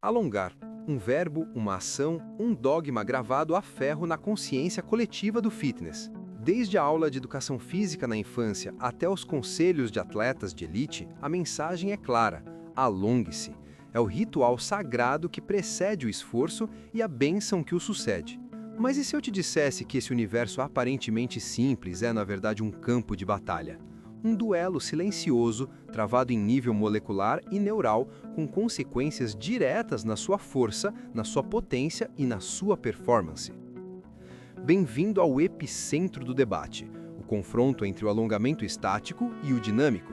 Alongar. Um verbo, uma ação, um dogma gravado a ferro na consciência coletiva do fitness. Desde a aula de educação física na infância até os conselhos de atletas de elite, a mensagem é clara: alongue-se. É o ritual sagrado que precede o esforço e a bênção que o sucede. Mas e se eu te dissesse que esse universo aparentemente simples é, na verdade, um campo de batalha? Um duelo silencioso, travado em nível molecular e neural, com consequências diretas na sua força, na sua potência e na sua performance. Bem-vindo ao epicentro do debate, o confronto entre o alongamento estático e o dinâmico.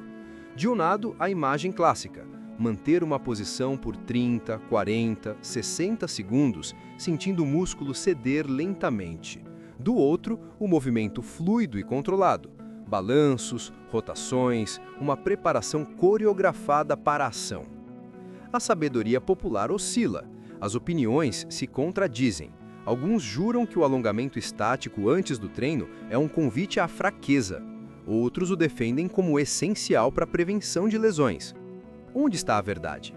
De um lado, a imagem clássica: manter uma posição por 30, 40, 60 segundos, sentindo o músculo ceder lentamente. Do outro, o movimento fluido e controlado: balanços, rotações, uma preparação coreografada para a ação. A sabedoria popular oscila, as opiniões se contradizem. Alguns juram que o alongamento estático antes do treino é um convite à fraqueza. Outros o defendem como essencial para a prevenção de lesões. Onde está a verdade?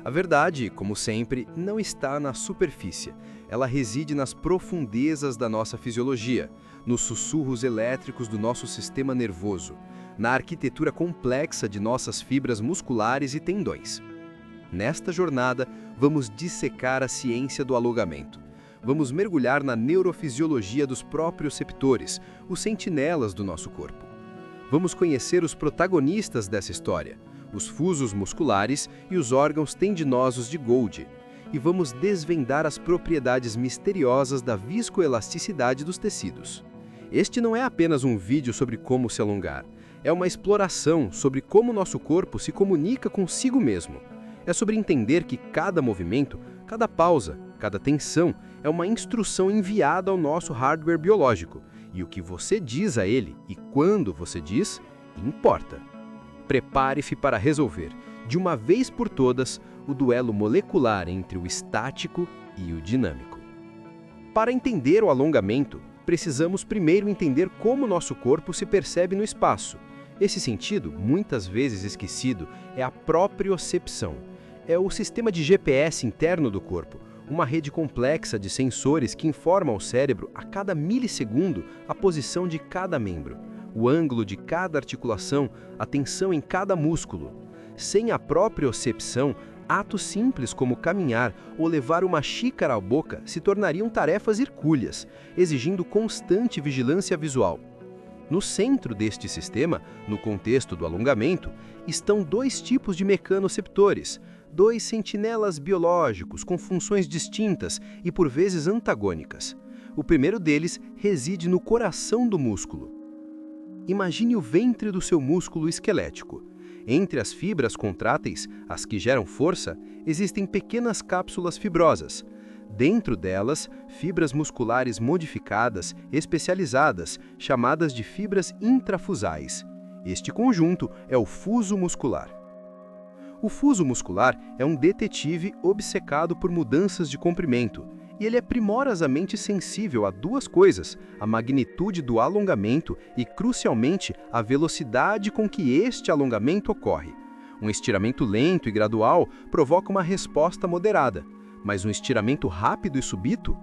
A verdade, como sempre, não está na superfície. Ela reside nas profundezas da nossa fisiologia, nos sussurros elétricos do nosso sistema nervoso, na arquitetura complexa de nossas fibras musculares e tendões. Nesta jornada, vamos dissecar a ciência do alongamento. Vamos mergulhar na neurofisiologia dos proprioceptores, os sentinelas do nosso corpo. Vamos conhecer os protagonistas dessa história, os fusos musculares e os órgãos tendinosos de Golgi, e vamos desvendar as propriedades misteriosas da viscoelasticidade dos tecidos. Este não é apenas um vídeo sobre como se alongar, é uma exploração sobre como nosso corpo se comunica consigo mesmo. É sobre entender que cada movimento, cada pausa, cada tensão é uma instrução enviada ao nosso hardware biológico, e o que você diz a ele e quando você diz, importa. Prepare-se para resolver, de uma vez por todas, o duelo molecular entre o estático e o dinâmico. Para entender o alongamento, precisamos primeiro entender como nosso corpo se percebe no espaço. Esse sentido, muitas vezes esquecido, é a propriocepção. É o sistema de GPS interno do corpo, uma rede complexa de sensores que informa ao cérebro a cada milissegundo a posição de cada membro, o ângulo de cada articulação, a tensão em cada músculo. Sem a propriocepção, atos simples como caminhar ou levar uma xícara à boca se tornariam tarefas hercúleas, exigindo constante vigilância visual. No centro deste sistema, no contexto do alongamento, estão dois tipos de mecanoceptores, dois sentinelas biológicos com funções distintas e por vezes antagônicas. O primeiro deles reside no coração do músculo. Imagine o ventre do seu músculo esquelético. Entre as fibras contráteis, as que geram força, existem pequenas cápsulas fibrosas. Dentro delas, fibras musculares modificadas, especializadas, chamadas de fibras intrafusais. Este conjunto é o fuso muscular. O fuso muscular é um detetive obcecado por mudanças de comprimento, e ele é primorosamente sensível a duas coisas: a magnitude do alongamento e, crucialmente, a velocidade com que este alongamento ocorre. Um estiramento lento e gradual provoca uma resposta moderada, mas um estiramento rápido e súbito?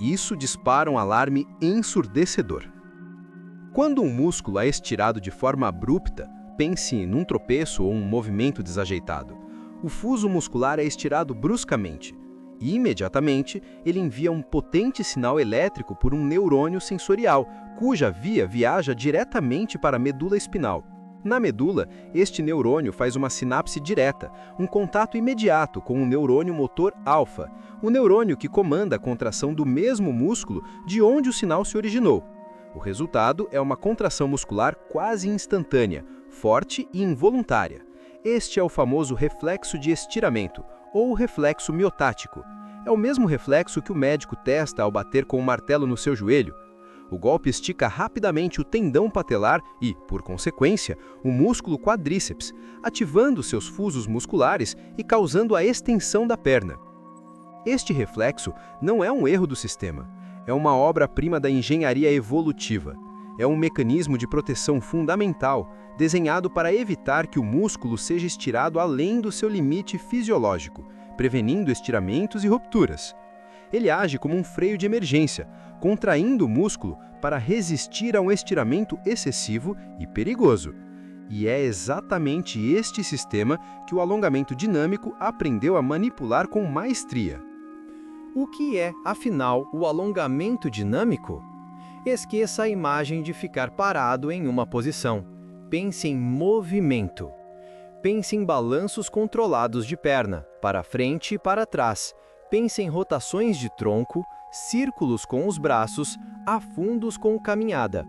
Isso dispara um alarme ensurdecedor. Quando um músculo é estirado de forma abrupta, pense num tropeço ou um movimento desajeitado, o fuso muscular é estirado bruscamente. E, imediatamente, ele envia um potente sinal elétrico por um neurônio sensorial, cuja via viaja diretamente para a medula espinal. Na medula, este neurônio faz uma sinapse direta, um contato imediato com o neurônio motor alfa, o neurônio que comanda a contração do mesmo músculo de onde o sinal se originou. O resultado é uma contração muscular quase instantânea, forte e involuntária. Este é o famoso reflexo de estiramento, ou reflexo miotático. É o mesmo reflexo que o médico testa ao bater com um martelo no seu joelho. O golpe estica rapidamente o tendão patelar e, por consequência, o músculo quadríceps, ativando seus fusos musculares e causando a extensão da perna. Este reflexo não é um erro do sistema, é uma obra-prima da engenharia evolutiva. É um mecanismo de proteção fundamental, desenhado para evitar que o músculo seja estirado além do seu limite fisiológico, prevenindo estiramentos e rupturas. Ele age como um freio de emergência, contraindo o músculo para resistir a um estiramento excessivo e perigoso. E é exatamente este sistema que o alongamento dinâmico aprendeu a manipular com maestria. O que é, afinal, o alongamento dinâmico? Esqueça a imagem de ficar parado em uma posição. Pense em movimento. Pense em balanços controlados de perna, para frente e para trás. Pense em rotações de tronco, círculos com os braços, afundos com caminhada.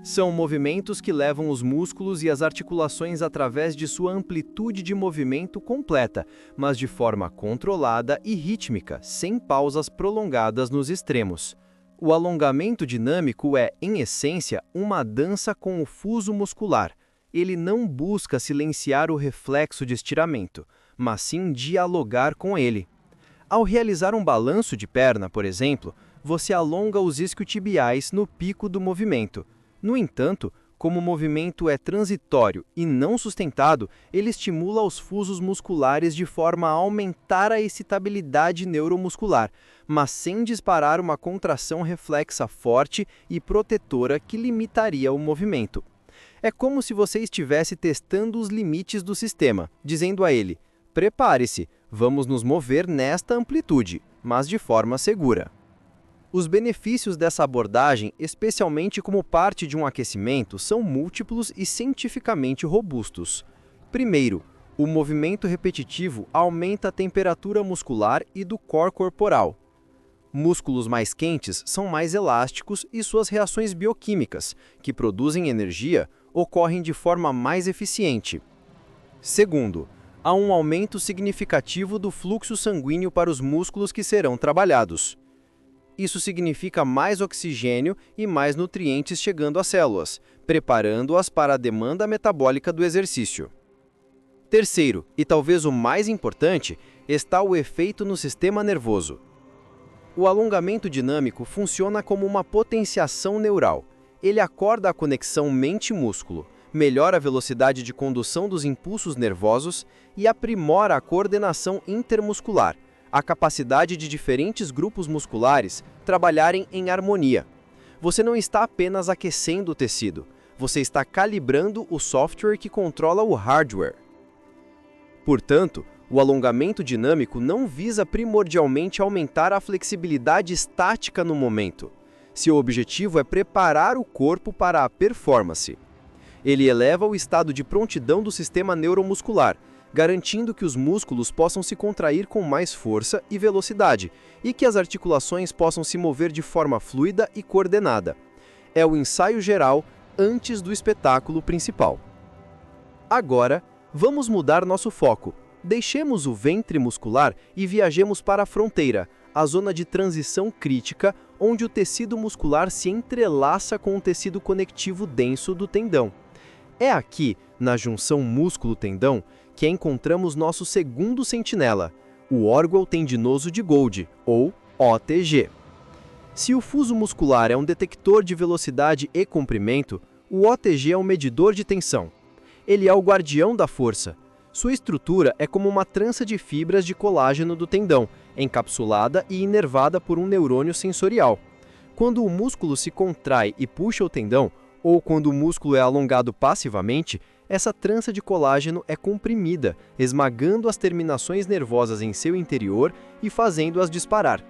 São movimentos que levam os músculos e as articulações através de sua amplitude de movimento completa, mas de forma controlada e rítmica, sem pausas prolongadas nos extremos. O alongamento dinâmico é, em essência, uma dança com o fuso muscular. Ele não busca silenciar o reflexo de estiramento, mas sim dialogar com ele. Ao realizar um balanço de perna, por exemplo, você alonga os isquiotibiais no pico do movimento. No entanto, como o movimento é transitório e não sustentado, ele estimula os fusos musculares de forma a aumentar a excitabilidade neuromuscular, mas sem disparar uma contração reflexa forte e protetora que limitaria o movimento. É como se você estivesse testando os limites do sistema, dizendo a ele: prepare-se, vamos nos mover nesta amplitude, mas de forma segura. Os benefícios dessa abordagem, especialmente como parte de um aquecimento, são múltiplos e cientificamente robustos. Primeiro, o movimento repetitivo aumenta a temperatura muscular e do core corporal. Músculos mais quentes são mais elásticos e suas reações bioquímicas, que produzem energia, ocorrem de forma mais eficiente. Segundo, há um aumento significativo do fluxo sanguíneo para os músculos que serão trabalhados. Isso significa mais oxigênio e mais nutrientes chegando às células, preparando-as para a demanda metabólica do exercício. Terceiro, e talvez o mais importante, está o efeito no sistema nervoso. O alongamento dinâmico funciona como uma potenciação neural. Ele acorda a conexão mente-músculo, melhora a velocidade de condução dos impulsos nervosos e aprimora a coordenação intermuscular, a capacidade de diferentes grupos musculares trabalharem em harmonia. Você não está apenas aquecendo o tecido, você está calibrando o software que controla o hardware. Portanto, o alongamento dinâmico não visa primordialmente aumentar a flexibilidade estática no momento. Seu objetivo é preparar o corpo para a performance. Ele eleva o estado de prontidão do sistema neuromuscular, garantindo que os músculos possam se contrair com mais força e velocidade, e que as articulações possam se mover de forma fluida e coordenada. É o ensaio geral antes do espetáculo principal. Agora, vamos mudar nosso foco. Deixemos o ventre muscular e viajemos para a fronteira, a zona de transição crítica, onde o tecido muscular se entrelaça com o tecido conectivo denso do tendão. É aqui, na junção músculo-tendão, que encontramos nosso segundo sentinela, o órgão tendinoso de Golgi, ou OTG. Se o fuso muscular é um detector de velocidade e comprimento, o OTG é um medidor de tensão. Ele é o guardião da força. Sua estrutura é como uma trança de fibras de colágeno do tendão, encapsulada e inervada por um neurônio sensorial. Quando o músculo se contrai e puxa o tendão, ou quando o músculo é alongado passivamente, essa trança de colágeno é comprimida, esmagando as terminações nervosas em seu interior e fazendo-as disparar.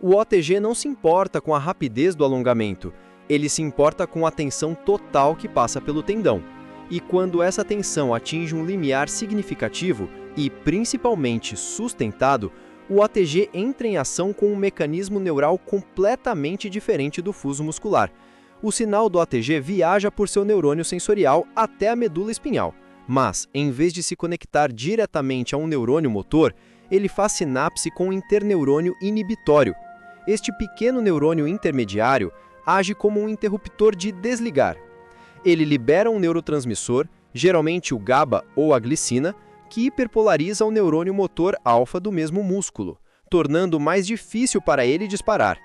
O OTG não se importa com a rapidez do alongamento, ele se importa com a tensão total que passa pelo tendão. E quando essa tensão atinge um limiar significativo e, principalmente, sustentado, o OTG entra em ação com um mecanismo neural completamente diferente do fuso muscular. O sinal do OTG viaja por seu neurônio sensorial até a medula espinhal, mas, em vez de se conectar diretamente a um neurônio motor, ele faz sinapse com um interneurônio inibitório. Este pequeno neurônio intermediário age como um interruptor de desligar. Ele libera um neurotransmissor, geralmente o GABA ou a glicina, que hiperpolariza o neurônio motor alfa do mesmo músculo, tornando mais difícil para ele disparar.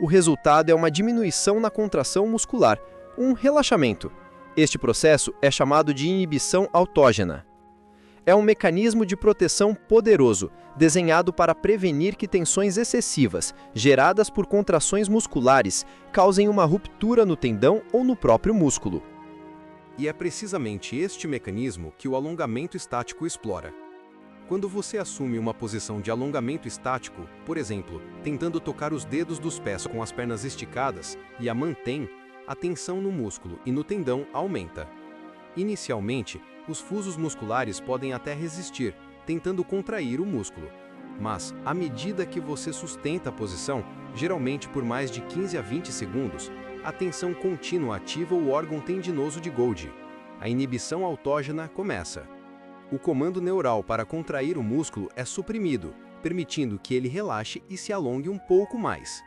O resultado é uma diminuição na contração muscular, um relaxamento. Este processo é chamado de inibição autógena. É um mecanismo de proteção poderoso, desenhado para prevenir que tensões excessivas, geradas por contrações musculares, causem uma ruptura no tendão ou no próprio músculo. E é precisamente este mecanismo que o alongamento estático explora. Quando você assume uma posição de alongamento estático, por exemplo, tentando tocar os dedos dos pés com as pernas esticadas e a mantém, a tensão no músculo e no tendão aumenta. Inicialmente, os fusos musculares podem até resistir, tentando contrair o músculo. Mas, à medida que você sustenta a posição, geralmente por mais de 15 a 20 segundos, a tensão contínua ativa o órgão tendinoso de Golgi. A inibição autógena começa. O comando neural para contrair o músculo é suprimido, permitindo que ele relaxe e se alongue um pouco mais.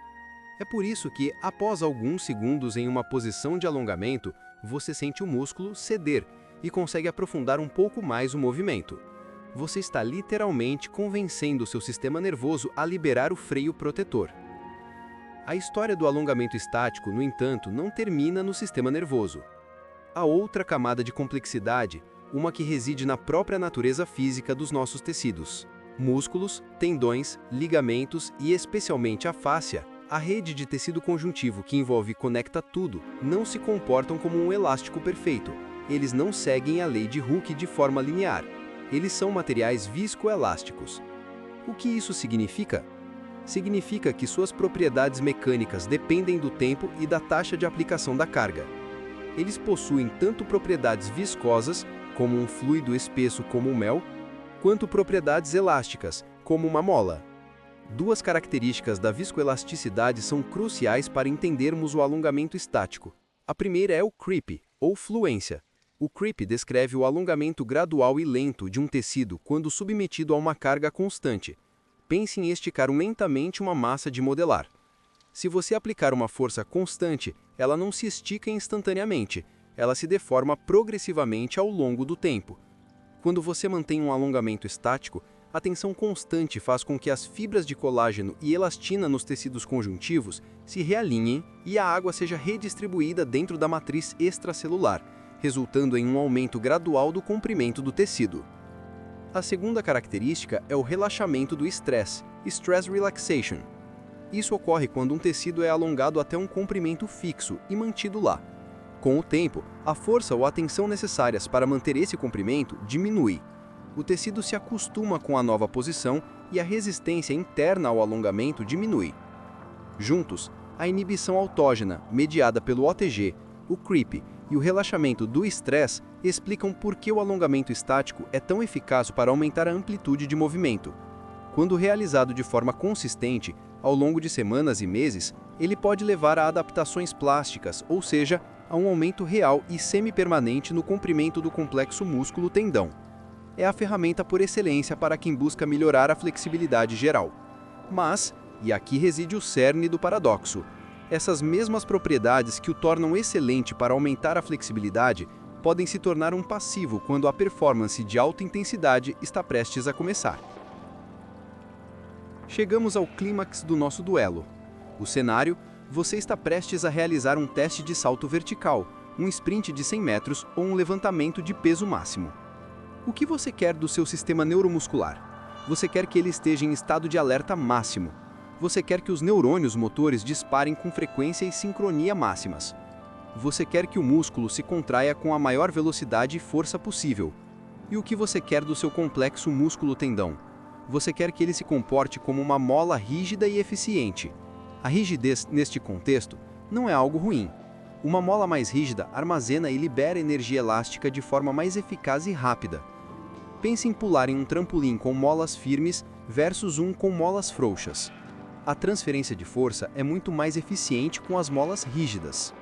É por isso que, após alguns segundos em uma posição de alongamento, você sente o músculo ceder e consegue aprofundar um pouco mais o movimento. Você está literalmente convencendo o seu sistema nervoso a liberar o freio protetor. A história do alongamento estático, no entanto, não termina no sistema nervoso. Há outra camada de complexidade, uma que reside na própria natureza física dos nossos tecidos. Músculos, tendões, ligamentos e especialmente a fáscia, a rede de tecido conjuntivo que envolve e conecta tudo, não se comportam como um elástico perfeito. Eles não seguem a lei de Hooke de forma linear. Eles são materiais viscoelásticos. O que isso significa? Significa que suas propriedades mecânicas dependem do tempo e da taxa de aplicação da carga. Eles possuem tanto propriedades viscosas, como um fluido espesso como o mel, quanto propriedades elásticas, como uma mola. Duas características da viscoelasticidade são cruciais para entendermos o alongamento estático. A primeira é o creep, ou fluência. O creep descreve o alongamento gradual e lento de um tecido quando submetido a uma carga constante. Pense em esticar lentamente uma massa de modelar. Se você aplicar uma força constante, ela não se estica instantaneamente, ela se deforma progressivamente ao longo do tempo. Quando você mantém um alongamento estático, a tensão constante faz com que as fibras de colágeno e elastina nos tecidos conjuntivos se realinhem e a água seja redistribuída dentro da matriz extracelular, resultando em um aumento gradual do comprimento do tecido. A segunda característica é o relaxamento do estresse, stress relaxation. Isso ocorre quando um tecido é alongado até um comprimento fixo e mantido lá. Com o tempo, a força ou a tensão necessárias para manter esse comprimento diminui. O tecido se acostuma com a nova posição e a resistência interna ao alongamento diminui. Juntos, a inibição autógena, mediada pelo OTG, o creep e o relaxamento do estresse explicam por que o alongamento estático é tão eficaz para aumentar a amplitude de movimento. Quando realizado de forma consistente, ao longo de semanas e meses, ele pode levar a adaptações plásticas, ou seja, a um aumento real e semipermanente no comprimento do complexo músculo-tendão. É a ferramenta por excelência para quem busca melhorar a flexibilidade geral. Mas, e aqui reside o cerne do paradoxo, essas mesmas propriedades que o tornam excelente para aumentar a flexibilidade podem se tornar um passivo quando a performance de alta intensidade está prestes a começar. Chegamos ao clímax do nosso duelo. O cenário: você está prestes a realizar um teste de salto vertical, um sprint de 100 metros ou um levantamento de peso máximo. O que você quer do seu sistema neuromuscular? Você quer que ele esteja em estado de alerta máximo. Você quer que os neurônios motores disparem com frequência e sincronia máximas. Você quer que o músculo se contraia com a maior velocidade e força possível. E o que você quer do seu complexo músculo-tendão? Você quer que ele se comporte como uma mola rígida e eficiente. A rigidez, neste contexto, não é algo ruim. Uma mola mais rígida armazena e libera energia elástica de forma mais eficaz e rápida. Pense em pular em um trampolim com molas firmes versus um com molas frouxas. A transferência de força é muito mais eficiente com as molas rígidas.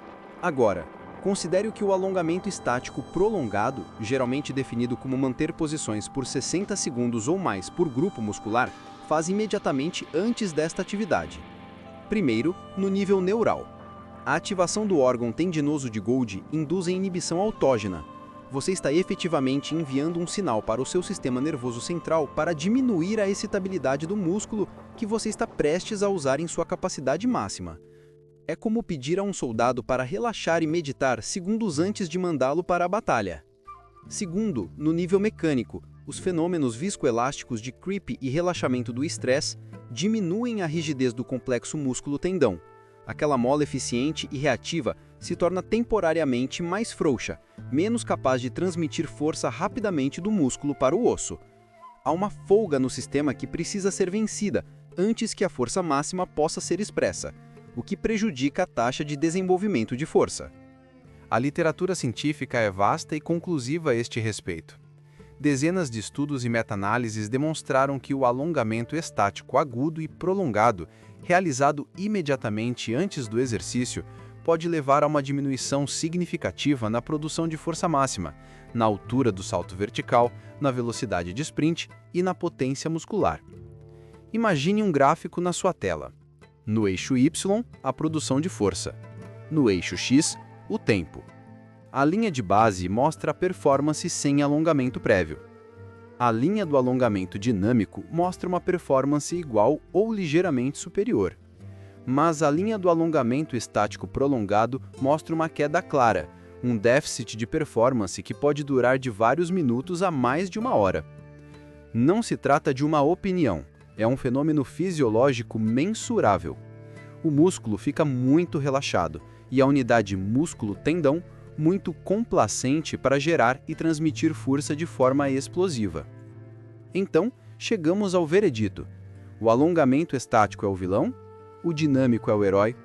Agora, considere que o alongamento estático prolongado, geralmente definido como manter posições por 60 segundos ou mais por grupo muscular, faz imediatamente antes desta atividade. Primeiro, no nível neural. A ativação do órgão tendinoso de Golgi induz a inibição autógena. Você está efetivamente enviando um sinal para o seu sistema nervoso central para diminuir a excitabilidade do músculo que você está prestes a usar em sua capacidade máxima. É como pedir a um soldado para relaxar e meditar segundos antes de mandá-lo para a batalha. Segundo, no nível mecânico, Os fenômenos viscoelásticos de creep e relaxamento do estresse diminuem a rigidez do complexo músculo-tendão. Aquela mola eficiente e reativa se torna temporariamente mais frouxa, menos capaz de transmitir força rapidamente do músculo para o osso. Há uma folga no sistema que precisa ser vencida antes que a força máxima possa ser expressa, o que prejudica a taxa de desenvolvimento de força. A literatura científica é vasta e conclusiva a este respeito. Dezenas de estudos e meta-análises demonstraram que o alongamento estático agudo e prolongado, realizado imediatamente antes do exercício, pode levar a uma diminuição significativa na produção de força máxima, na altura do salto vertical, na velocidade de sprint e na potência muscular. Imagine um gráfico na sua tela. No eixo Y, a produção de força. No eixo X, o tempo. A linha de base mostra a performance sem alongamento prévio. A linha do alongamento dinâmico mostra uma performance igual ou ligeiramente superior. Mas a linha do alongamento estático prolongado mostra uma queda clara, um déficit de performance que pode durar de vários minutos a mais de uma hora. Não se trata de uma opinião, é um fenômeno fisiológico mensurável. O músculo fica muito relaxado e a unidade músculo-tendão muito complacente para gerar e transmitir força de forma explosiva. Então, chegamos ao veredito. O alongamento estático é o vilão? O dinâmico é o herói?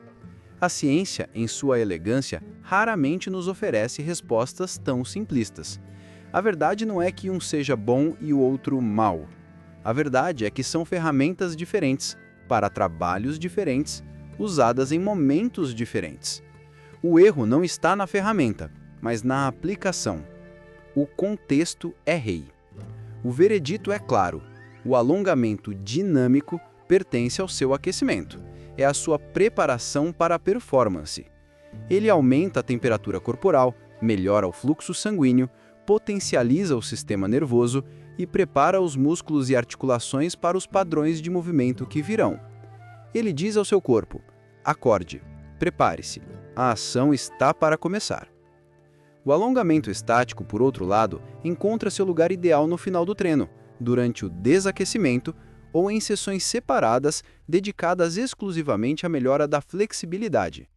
A ciência, em sua elegância, raramente nos oferece respostas tão simplistas. A verdade não é que um seja bom e o outro mau. A verdade é que são ferramentas diferentes, para trabalhos diferentes, usadas em momentos diferentes. O erro não está na ferramenta, mas na aplicação. O contexto é rei. O veredito é claro. O alongamento dinâmico pertence ao seu aquecimento. É a sua preparação para a performance. Ele aumenta a temperatura corporal, melhora o fluxo sanguíneo, potencializa o sistema nervoso e prepara os músculos e articulações para os padrões de movimento que virão. Ele diz ao seu corpo: acorde, prepare-se, a ação está para começar. O alongamento estático, por outro lado, encontra seu lugar ideal no final do treino, durante o desaquecimento ou em sessões separadas dedicadas exclusivamente à melhora da flexibilidade.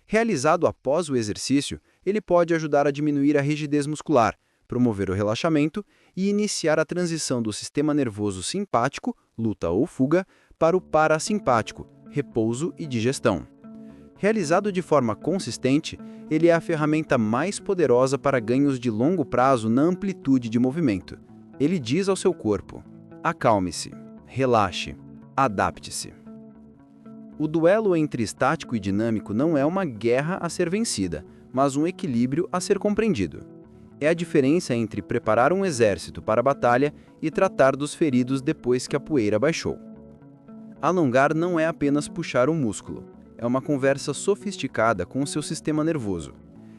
Realizado após o exercício, ele pode ajudar a diminuir a rigidez muscular, promover o relaxamento e iniciar a transição do sistema nervoso simpático, luta ou fuga, para o parasimpático, repouso e digestão. Realizado de forma consistente, ele é a ferramenta mais poderosa para ganhos de longo prazo na amplitude de movimento. Ele diz ao seu corpo: acalme-se, relaxe, adapte-se. O duelo entre estático e dinâmico não é uma guerra a ser vencida, mas um equilíbrio a ser compreendido. É a diferença entre preparar um exército para a batalha e tratar dos feridos depois que a poeira baixou. Alongar não é apenas puxar o músculo. É uma conversa sofisticada com o seu sistema nervoso.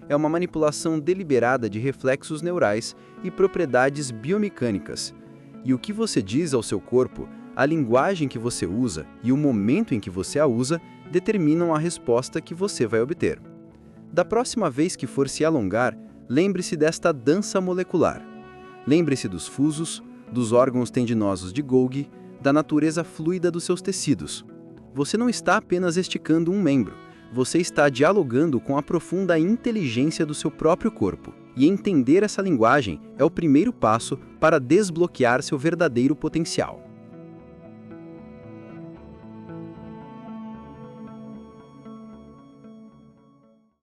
É uma manipulação deliberada de reflexos neurais e propriedades biomecânicas. E o que você diz ao seu corpo, a linguagem que você usa e o momento em que você a usa determinam a resposta que você vai obter. Da próxima vez que for se alongar, lembre-se desta dança molecular. Lembre-se dos fusos, dos órgãos tendinosos de Golgi, da natureza fluida dos seus tecidos. Você não está apenas esticando um membro, você está dialogando com a profunda inteligência do seu próprio corpo. E entender essa linguagem é o primeiro passo para desbloquear seu verdadeiro potencial.